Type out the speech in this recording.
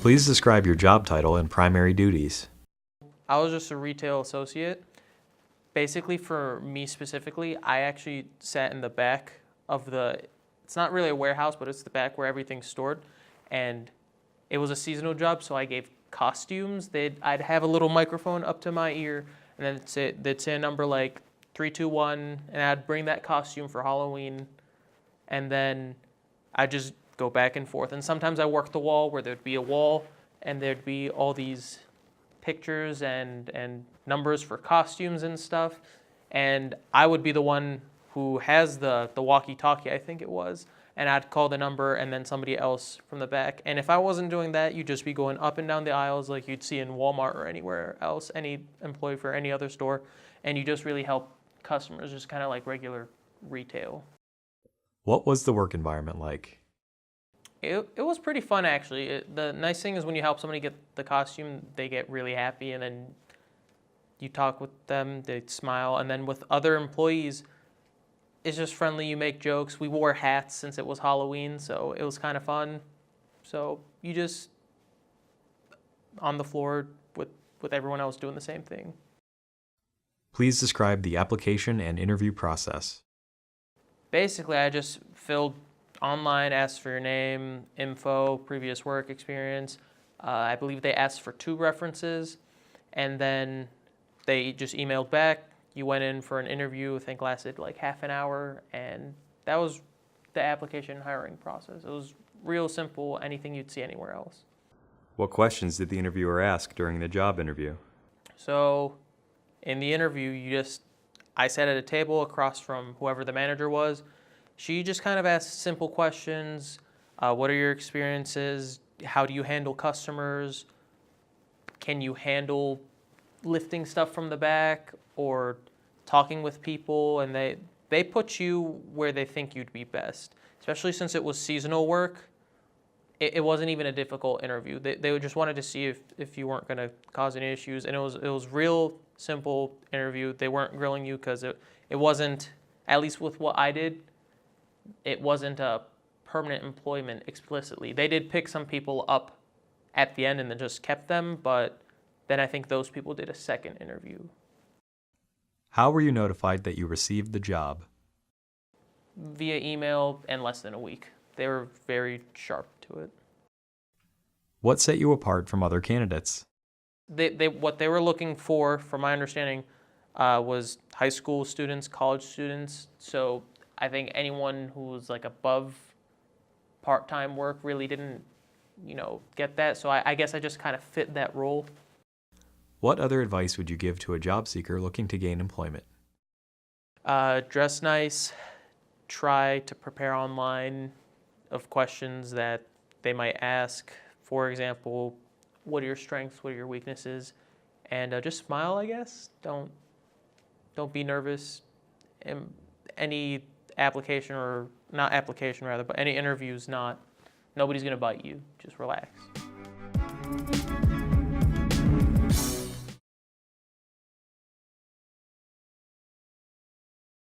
Please describe your job title and primary duties. I was just a retail associate. Basically, for me specifically, I actually sat in the back of it's not really a warehouse, but it's the back where everything's stored. And it was a seasonal job, so I gave costumes. I'd have a little microphone up to my ear, and then they'd say a number like 321, and I'd bring that costume for Halloween. And then I'd just go back and forth. And sometimes I worked the wall where there'd be a wall, and there'd be all these pictures and numbers for costumes and stuff, and I would be the one who has the walkie-talkie, I think it was, and I'd call the number and then somebody else from the back. And if I wasn't doing that, you'd just be going up and down the aisles like you'd see in Walmart or anywhere else, any employee for any other store, and you just really help customers, just kind of like regular retail. What was the work environment like? It was pretty fun, actually. The nice thing is when you help somebody get the costume, they get really happy, and then you talk with them, they smile, and then with other employees, it's just friendly, you make jokes. We wore hats since it was Halloween, so it was kind of fun. So you just on the floor with everyone else doing the same thing. Please describe the application and interview process. Basically, I just filled online, asked for your name, info, previous work experience. I believe they asked for 2 references, and then they just emailed back. You went in for an interview, I think lasted like half an hour, and that was the application hiring process. It was real simple, anything you'd see anywhere else. What questions did the interviewer ask during the job interview? So in the interview, I sat at a table across from whoever the manager was. She just kind of asked simple questions. What are your experiences? How do you handle customers? Can you handle lifting stuff from the back or talking with people? And they put you where they think you'd be best, especially since it was seasonal work. It wasn't even a difficult interview. They just wanted to see if you weren't going to cause any issues. And it was real simple interview. They weren't grilling you because it wasn't, at least with what I did, it wasn't a permanent employment explicitly. They did pick some people up at the end and then just kept them, but then I think those people did a second interview. How were you notified that you received the job? Via email in less than a week. They were very sharp to it. What set you apart from other candidates? What they were looking for, from my understanding, was high school students, college students. So I think anyone who was like above part-time work really didn't, get that. So I guess I just kind of fit that role. What other advice would you give to a job seeker looking to gain employment? Dress nice. Try to prepare online of questions that they might ask. For example, what are your strengths? What are your weaknesses? And just smile, I guess. Don't be nervous. Any application, or not application rather, but any interviews, nobody's gonna bite you. Just relax.